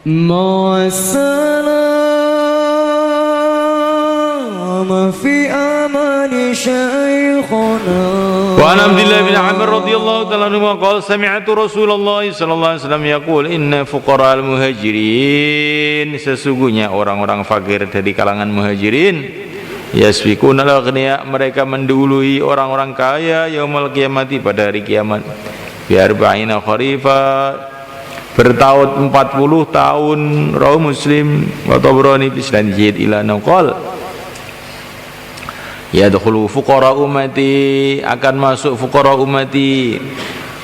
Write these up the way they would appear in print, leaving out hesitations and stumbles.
مع السلامة في أمان شيخنا. وعن عبد الله بن عمر رضي الله تعالى عنهما قال سمعت رسول الله صلى الله عليه وسلم yaqul inna fuqara al-muhajirin, sesungguhnya orang-orang fakir dari kalangan muhajirin, yasbiquna al-aghniya, mereka mendahului orang-orang kaya yaumul qiyamati, pada hari kiamat, bi arba'ina kharifa, bertahun 40 tahun. Rawi Muslim wa Tabrani bi sanad jayyid ila naqal yadkhulu fuqara ummati, akan masuk fuqara ummati,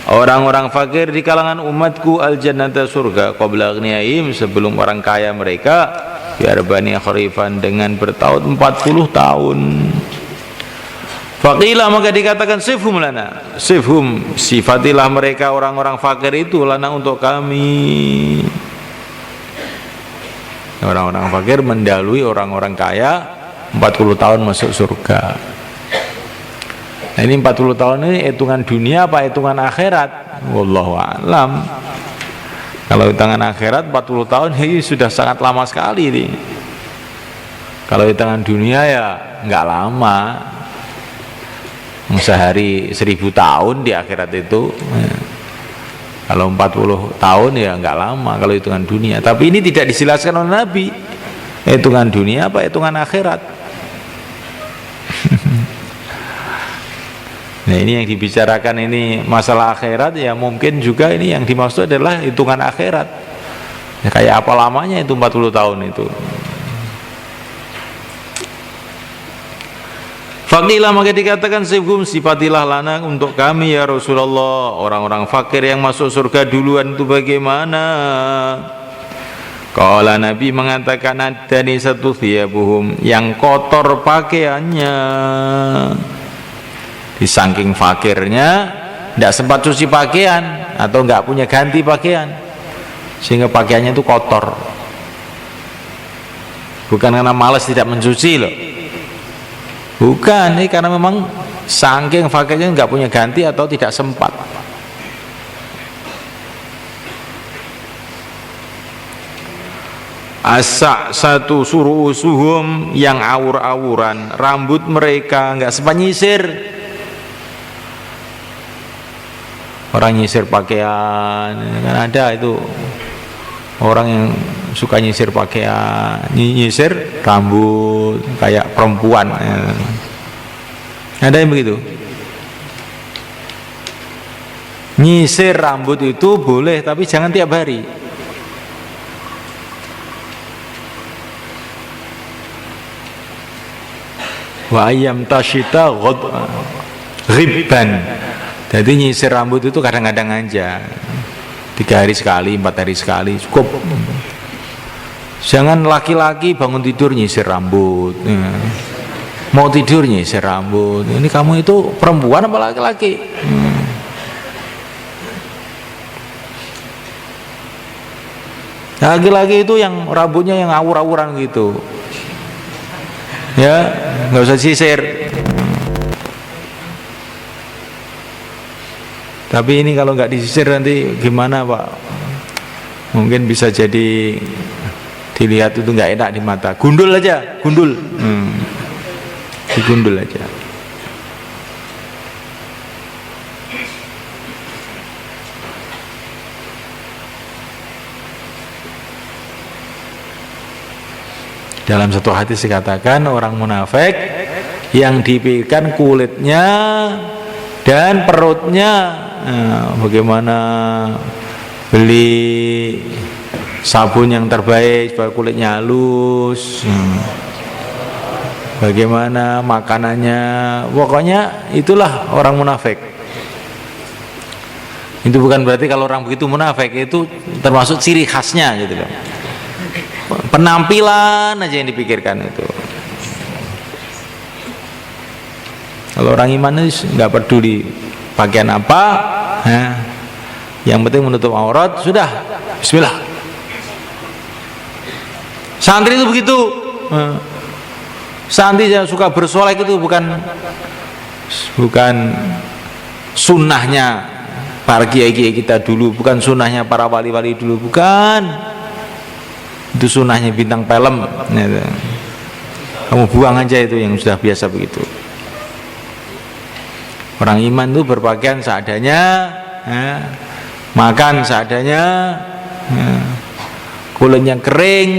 orang-orang fakir di kalangan umatku, al jannata, surga, qabla aghniyaihim, sebelum orang kaya mereka, bi arba'ina kharifan, dengan bertahun 40 tahun. Faqila, maka dikatakan sifhum lana, sifhum, sifatilah mereka orang-orang fakir itu, lana, untuk kami. Orang-orang fakir mendahului orang-orang kaya 40 tahun masuk surga. Nah, ini 40 tahun ini hitungan dunia apa hitungan akhirat? Wallahu a'lam. Kalau hitungan akhirat 40 tahun ini sudah sangat lama sekali ini. Kalau hitungan dunia ya nggak lama. Sehari 1000 tahun di akhirat itu, kalau 40 tahun ya nggak lama kalau hitungan dunia. Tapi ini tidak dijelaskan oleh Nabi, hitungan dunia apa hitungan akhirat. Nah, ini yang dibicarakan ini masalah akhirat, ya mungkin juga ini yang dimaksud adalah hitungan akhirat. Ya, kayak apa lamanya itu 40 tahun itu. Faqila, maka dikatakan sifhum, sifatilah lana untuk kami ya Rasulullah, orang-orang fakir yang masuk surga duluan itu bagaimana? Qala, Nabi mengatakan adani satu thiyabuhum, yang kotor pakaiannya, di saking fakirnya tidak sempat cuci pakaian atau nggak punya ganti pakaian, sehingga pakaiannya itu kotor. Bukan karena malas tidak mencuci loh, bukan, ini karena memang saking fakirnya nggak punya ganti atau tidak sempat. Asak satu suruh-suhum, yang awur-awuran, rambut mereka nggak sempat nyisir. Orang nyisir pakaian, kan ada itu orang yang suka nyisir pakaian, nyisir rambut kayak perempuan, ada yang begitu. Nyisir rambut itu boleh, tapi jangan tiap hari. Wa ayyam tashita ghibban, jadi nyisir rambut itu kadang-kadang aja, 3 hari sekali, 4 hari sekali cukup. Jangan laki-laki bangun tidur nyisir rambut, mau tidur nyisir rambut. Ini kamu itu perempuan apa laki-laki? Laki-laki itu yang rambutnya yang awur-awuran gitu, ya nggak usah sisir. Tapi ini kalau nggak disisir nanti gimana Pak? Mungkin bisa jadi dilihat itu nggak enak di mata. Gundul aja, gundul, digundul aja. Dalam satu hadis dikatakan orang munafik yang dipikirkan kulitnya dan perutnya. Bagaimana beli sabun yang terbaik supaya kulitnya halus, bagaimana makanannya, pokoknya itulah orang munafik. Itu bukan berarti kalau orang begitu munafik, itu termasuk ciri khasnya gitu loh. Penampilan aja yang dipikirkan itu. Kalau orang iman itu nggak peduli pakaian apa, yang penting menutup aurat, sudah, bismillah. Santri itu begitu, santri yang suka bersolek itu bukan sunnahnya para kiai-kiai kita dulu, bukan sunnahnya para wali-wali dulu, bukan. Itu sunahnya bintang film. Kamu buang aja itu yang sudah biasa begitu. Orang iman itu berpakaian seadanya, makan seadanya, kulitnya kering,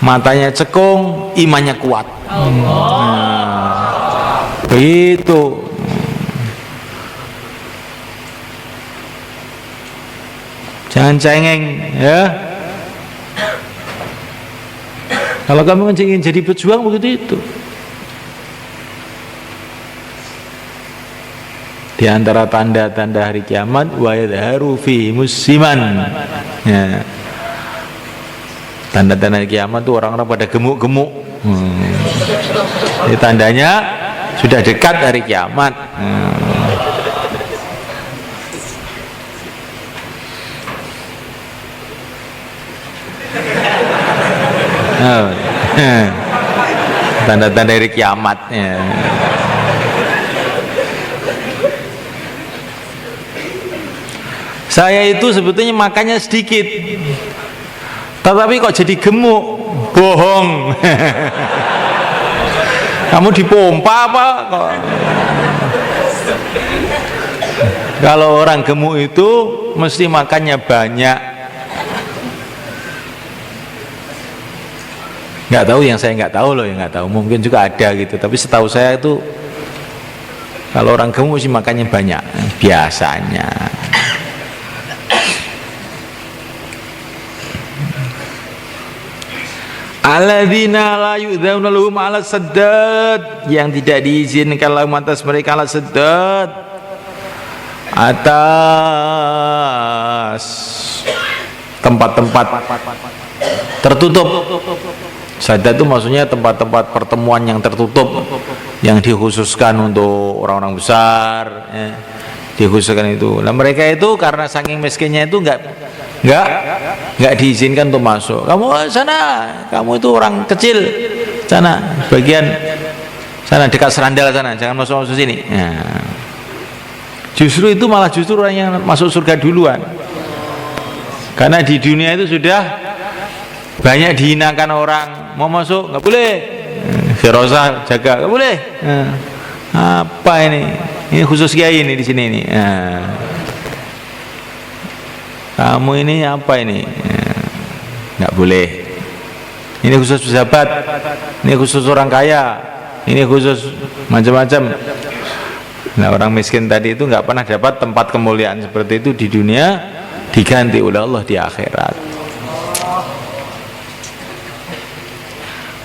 matanya cekung, imannya kuat. Begitu. Jangan cengeng, ya. Kalau kamu ingin jadi pejuang begitu itu. Di antara tanda-tanda hari kiamat, wa yadharu fi musiman. Ya. Tanda-tanda hari kiamat itu orang-orang pada gemuk-gemuk. Ini tandanya sudah dekat hari kiamat. Tanda-tanda hari kiamat. Saya itu sebetulnya makannya sedikit, tetapi kok jadi gemuk. Bohong. Kamu dipompa apa kok? Kalau orang gemuk itu mesti makannya banyak. Nggak tahu, yang saya nggak tahu loh, yang nggak tahu mungkin juga ada gitu, tapi setahu saya itu kalau orang gemuk mesti makannya banyak biasanya. Alladzina la yu'dzawna lahum 'ala saddad, yang tidak diizinkan lahum atas mereka 'ala saddad, atas tempat-tempat tertutup. Saddad itu maksudnya tempat-tempat pertemuan yang tertutup, yang dikhususkan untuk orang-orang besar, ya, dikhususkan itu. Nah mereka itu karena saking miskinnya itu nggak diizinkan untuk masuk. Kamu sana, kamu itu orang kecil, sana bagian sana dekat serandal sana, jangan masuk sini. Nah, justru itu malah justru orang yang masuk surga duluan, karena di dunia itu sudah banyak dihinakan orang. Mau masuk nggak boleh, Firoza jaga nggak boleh. Apa ini khusus kiai ini di sini ini. Kamu ini apa ini? Nggak boleh. Ini khusus pejabat, ini khusus orang kaya, ini khusus macam-macam. Nah orang miskin tadi itu nggak pernah dapat tempat kemuliaan seperti itu di dunia, diganti oleh Allah di akhirat.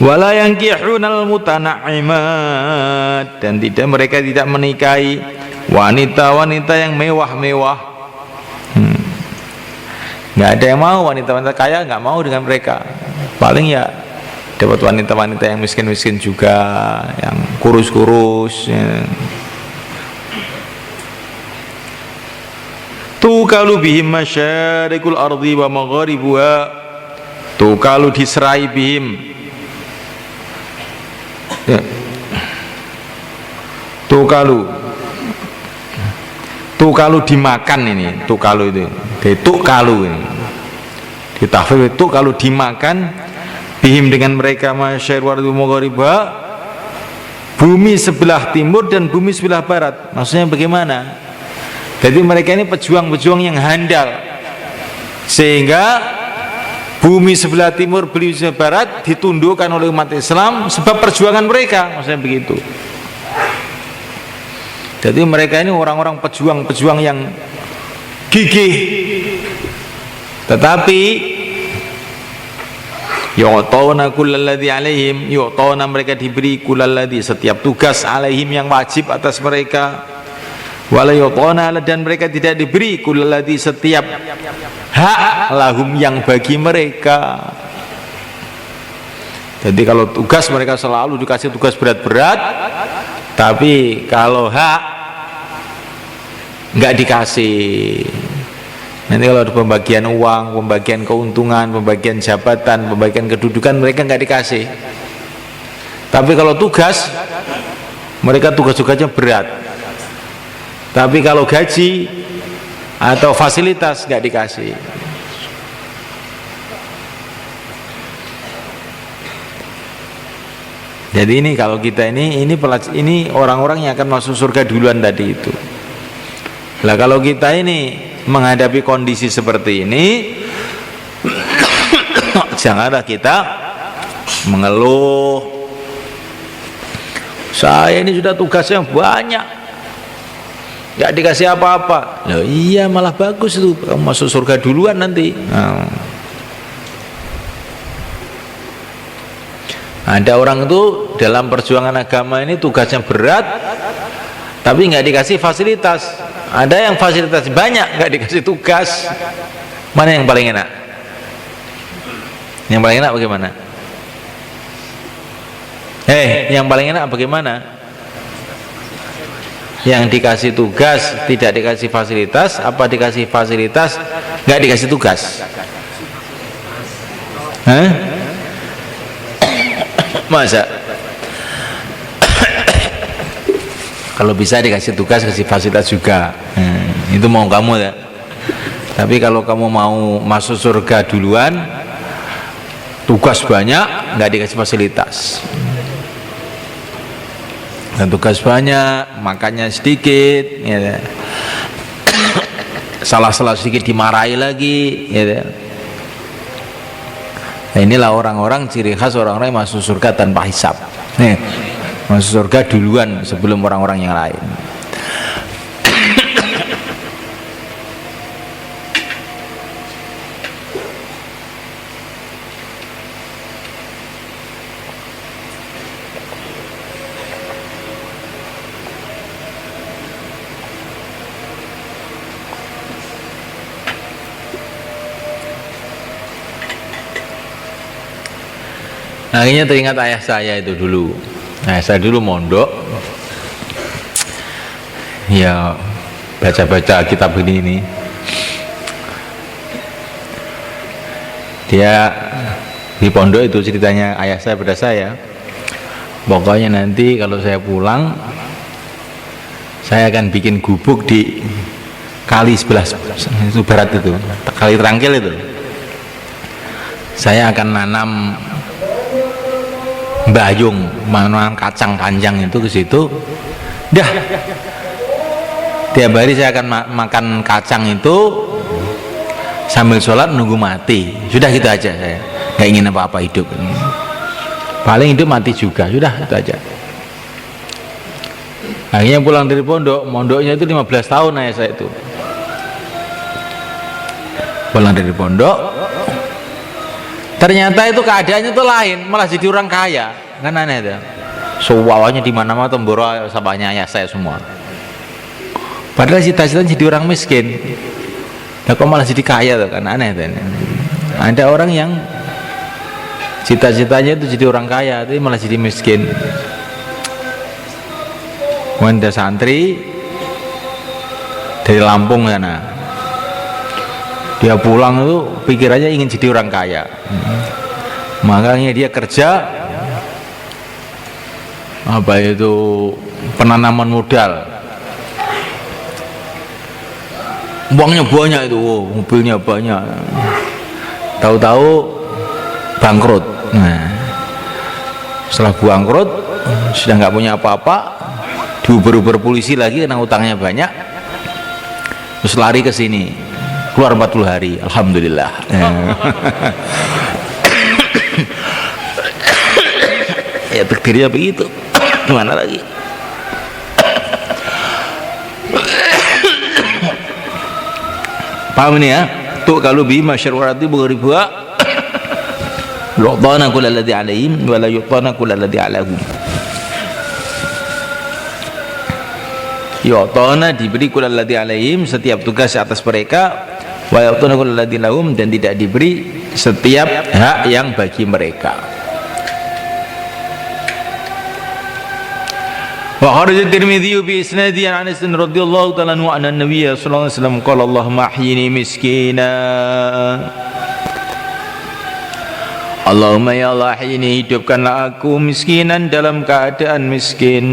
Wala yankihunal mutanaimat, dan mereka tidak menikahi wanita-wanita yang mewah-mewah. Nggak ada yang mau, wanita-wanita kaya nggak mau dengan mereka. Paling ya dapat wanita-wanita yang miskin-miskin juga, yang kurus-kurus, ya. Tukalu bihim masyarikul ardi wa magharibuha, tukalu diserai bihim, ya. Tukalu dimakan ini, tukalu itu tukalu ini ditafsir itu kalau dimakan bihim dengan mereka masyarakat wardu maghariba, bumi sebelah timur dan bumi sebelah barat. Maksudnya bagaimana? Jadi mereka ini pejuang-pejuang yang handal, sehingga bumi sebelah timur, bumi sebelah barat ditundukkan oleh umat Islam sebab perjuangan mereka. Maksudnya begitu. Jadi mereka ini orang-orang pejuang-pejuang yang gigih, tetapi yu'tawna kullalladzi alaihim, yu'tawna mereka diberi kullalladzi setiap tugas alaihim yang wajib atas mereka, wala yu'tawna dan mereka tidak diberi kullalladzi setiap hak lahum yang bagi mereka. Jadi kalau tugas mereka selalu dikasih tugas berat-berat, tapi kalau hak nggak dikasih. Nanti kalau ada pembagian uang, pembagian keuntungan, pembagian jabatan, pembagian kedudukan, mereka nggak dikasih. Tapi kalau tugas, mereka tugas-tugasnya berat. Tapi kalau gaji atau fasilitas nggak dikasih. Jadi ini kalau kita ini orang-orang yang akan masuk surga duluan tadi itu. Lah kalau kita ini menghadapi kondisi seperti ini, janganlah kita mengeluh. Saya ini sudah tugas yang banyak, nggak dikasih apa-apa. Loh, iya malah bagus itu, kamu masuk surga duluan nanti. Ada orang itu dalam perjuangan agama ini tugasnya berat, tapi nggak dikasih fasilitas. Ada yang fasilitas banyak, nggak dikasih tugas. Mana yang paling enak? Yang paling enak bagaimana? Yang paling enak bagaimana? Yang dikasih tugas tidak dikasih fasilitas, apa dikasih fasilitas nggak dikasih tugas? Masa? Kalau bisa dikasih tugas, kasih fasilitas juga. Itu mau kamu ya. Tapi kalau kamu mau masuk surga duluan, tugas banyak, nggak dikasih fasilitas. Dan tugas banyak, makannya sedikit, ya. Salah-salah sedikit dimarahi lagi, ya. Nah, inilah orang-orang ciri khas orang-orang yang masuk surga tanpa hisab. Masuk surga duluan sebelum orang-orang yang lain. Akhirnya teringat ayah saya itu dulu. Ayah saya dulu mondok, ya baca-baca kitab ini. Dia di pondok itu ceritanya ayah saya pada saya. Pokoknya nanti kalau saya pulang, saya akan bikin gubuk di kali sebelah itu barat itu, kali Terangkil itu. Saya akan nanam bayung, menanam kacang panjang itu ke situ. Dah, tiap hari saya akan makan kacang itu sambil sholat nunggu mati. Sudah gitu aja, saya nggak ingin apa-apa hidup. Paling hidup mati juga, sudah itu aja. Akhirnya pulang dari pondok, mondoknya itu 15 tahun ayah saya itu. Pulang dari pondok, ternyata itu keadaannya tuh lain, malah jadi orang kaya, kan aneh itu. Sewawanya di mana-mana temboro sabahnya ayah saya semua. Padahal cita-citanya jadi orang miskin. Nah, kok malah jadi kaya tuh, kan aneh tuh. Ada orang yang cita-citanya itu jadi orang kaya, tapi malah jadi miskin. Ada santri dari Lampung sana. Dia pulang itu pikirannya ingin jadi orang kaya. Makanya dia kerja apa itu penanaman modal. Uangnya banyak itu, mobilnya banyak. Tahu-tahu bangkrut. Nah, setelah bangkrut sudah nggak punya apa-apa, diuber-uber polisi lagi karena utangnya banyak. Terus lari ke sini. Keluar 40 hari, alhamdulillah. Ya takdirnya begitu. Gimana lagi? Paham ini ya? Tuh kalau bi masyarakat berriba, yu'tana kullal ladzi 'alaihim wa la yu'tana kullal ladzi 'alahum. Yu'tana diberi kullal ladzi 'alaihim setiap tugas atas mereka, wa yu'tana kullal ladzi lahum dan tidak diberi setiap hak yang bagi mereka. Wa kharaja Tirmidzi bi isnadi an Anas radhiyallahu ta'ala anhu anna an-nabiy sallallahu alaihi wasallam qala Allahumma ahyini miskina. Allahumma ya Allah ahyini, hidupkanlah aku miskinan dalam keadaan miskin.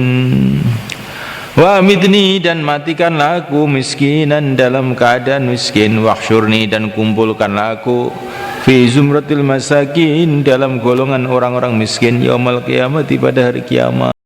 Wa amitni, dan matikanlah aku miskinan dalam keadaan miskin. Wahsyurni, dan kumpulkanlah aku fi zumratil masakin, dalam golongan orang-orang miskin, yaumul qiyamah, pada hari kiamat.